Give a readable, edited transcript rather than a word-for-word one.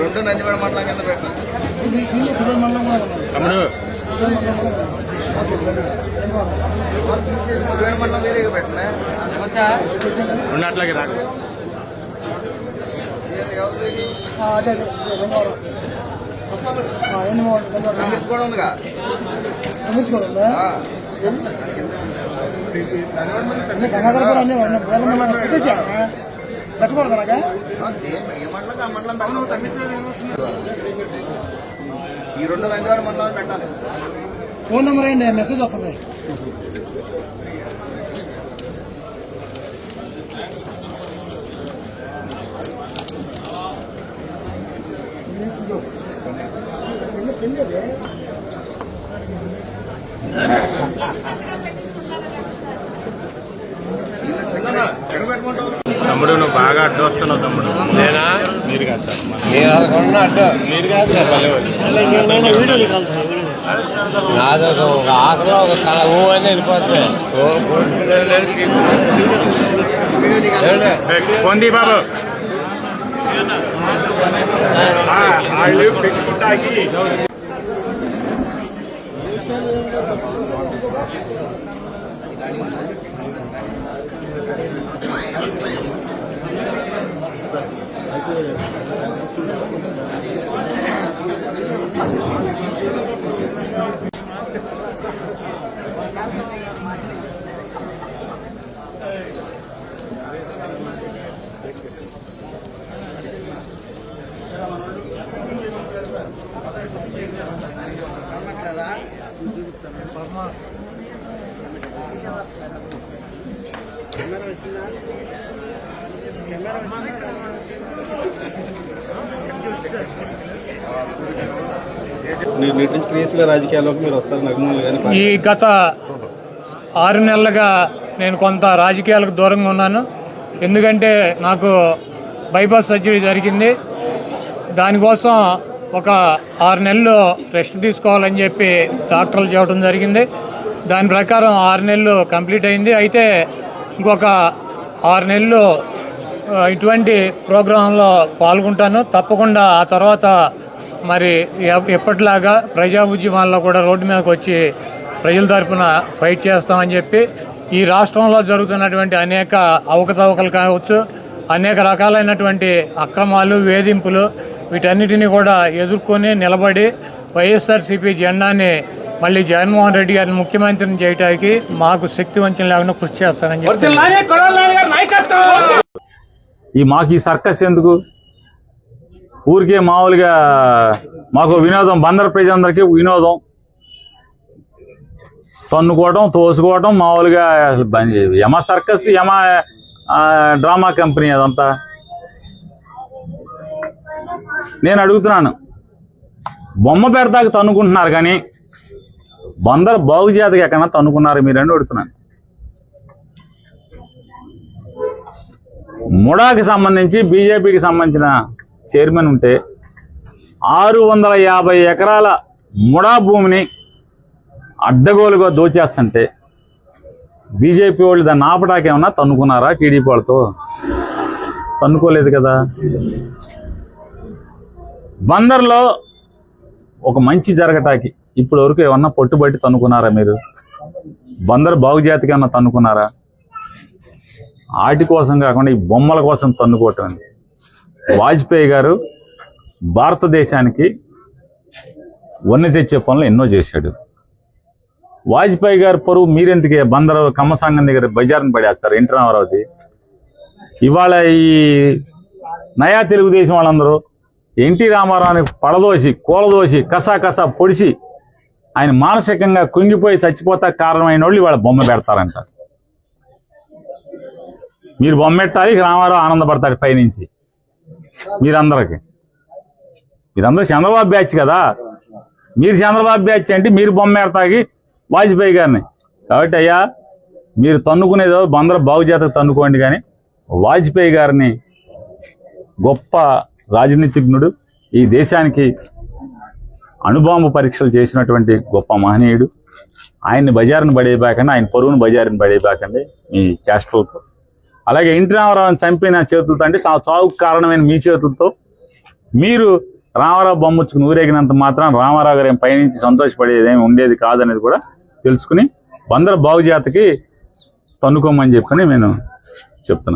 రెండు నందిపేట మండలం కింద పెట్టాలి. మండలం వేరే పెట్టినా రెండు అట్లాగే రాదు. కూడా ఉందిగా పెట్టకూడదు. ఈ రెండు నందివాడ మండలాలు పెట్టాలి. ఫోన్ నెంబర్ అండి, మెసేజ్ వస్తుంది. తమ్ముడు నువ్వు బాగా అడ్డు వస్తున్నావు తమ్ముడు. నేనా? మీరు కాదు సార్, మీరు కాదు సార్. నాది ఒక ఆకలిలో ఒక తల ఊ అని వెళ్ళిపోతుంది. పొంది బాబు రాజకీయాల్లోకి మీరు వస్తారు. ఈ గత 6 నెలలుగా నేను కొంత రాజకీయాలకు దూరంగా ఉన్నాను. ఎందుకంటే నాకు బైపాస్ సర్జరీ జరిగింది. దానికోసం ఒక 6 నెలలు రెస్ట్ తీసుకోవాలని చెప్పి డాక్టర్లు చెప్పడం జరిగింది. దాని ప్రకారం 6 నెలలు కంప్లీట్ అయింది. అయితే ఇంకొక 6 నెలలు ఇటువంటి ప్రోగ్రాంలో పాల్గొంటాను తప్పకుండా. ఆ తర్వాత మరి ఎప్పటిలాగా ప్రజా ఉద్యమాల్లో కూడా రోడ్డు మీదకి వచ్చి ప్రజల తరఫున ఫైట్ చేస్తామని చెప్పి ఈ రాష్ట్రంలో జరుగుతున్నటువంటి అనేక అవకతవకలు కావచ్చు, అనేక రకాలైనటువంటి అక్రమాలు, వేధింపులు, వీటన్నిటినీ కూడా ఎదుర్కొని నిలబడి వైఎస్ఆర్సీపీ జెండాని మళ్ళీ జగన్మోహన్ రెడ్డి గారిని ముఖ్యమంత్రిని చేయడానికి మాకు శక్తి వంచన లేకుండా కృషి చేస్తానని చెప్పి. మాకు ఈ సర్కస్ ఎందుకు? ఊరికే మామూలుగా మాకు వినోదం, బందర్ ప్రజలందరికీ వినోదం. తన్నుకోవడం, తోసుకోవడం మామూలుగా. యమ సర్కస్, యమ డ్రామా కంపెనీ అదంతా. నేను అడుగుతున్నాను, బొమ్మ పెడతాకి తన్నుకుంటున్నారు కానీ బందర్ బాగు జాతికి ఎక్కడన్నా తన్నుకున్నారు మీరని అడుగుతున్నాను. ముడాకి సంబంధించి బీజేపీకి సంబంధించిన చైర్మన్ ఉంటే 650 ఎకరాల ముడా భూమిని అడ్డగోలుగా దోచేస్తుంటే బీజేపీ వాళ్ళు దాన్ని ఆపడానికి ఏమన్నా తన్నుకున్నారా? టీడీపీ వాళ్ళతో తన్నుకోలేదు కదా. బందర్లో ఒక మంచి జరగటానికి ఇప్పటి వరకు ఏమన్నా పట్టుబట్టి తన్నుకున్నారా మీరు? బందర్ బాగు జాతికి ఏమన్నా తన్నుకున్నారా? ఆటి కోసం కాకుండా ఈ బొమ్మల కోసం తన్నుకోవటం. వాజ్పేయి గారు భారతదేశానికి వన్నె తెచ్చే పనులు ఎన్నో చేశాడు. వాజ్పేయి గారి పరువు మీరెందుకే బందరు కమ్మసంగం దగ్గర బజార్ని పడేస్తారు ఎన్టీ రామారావుది. ఇవాళ ఈ నయా తెలుగుదేశం వాళ్ళందరూ ఎన్టీ రామారావుని పడదోసి కూలదోసి కసా పొడిచి ఆయన మానసికంగా కుంగిపోయి చచ్చిపోతా కారణమైన వాళ్ళు ఇవాళ బొమ్మ పెడతారంట. మీరు బొమ్మ పెట్టాలి, రామారావు ఆనందపడతాడు పైనుంచి. మీరందరూ చంద్రబాబు బ్యాచ్ కదా, మీరు చంద్రబాబు బ్యాచ్ అంటే మీరు బొమ్మ పెడతాకి వాజ్పేయి గారిని. కాబట్టి అయ్యా మీరు తన్నుకునేదో బందరు బాగుజాతకు తన్నుకోండి, కానీ వాజ్పేయి గారిని గొప్ప రాజనీతిజ్ఞుడు, ఈ దేశానికి అణుబాంబు పరీక్షలు చేసినటువంటి గొప్ప మహనీయుడు. ఆయన్ని బజారుని పడేయబాకండి, ఆయన పరువును బజారుని పడేయబాకండి మీ చేష్టలతో. అలాగే ఎన్టీ రామారావుని చంపిన చేతులతో అంటే చావుకు కారణమైన మీ చేతులతో మీరు రామారావు బొమ్మచ్చుకుని ఊరేగినంత మాత్రం రామారావు గారు పైనుంచి సంతోషపడేది ఉండేది కాదనేది కూడా తెలుసుకుని బందరు బాగుజాతకి తన్నుకోమని చెప్పని నేను చెప్తున్నాను.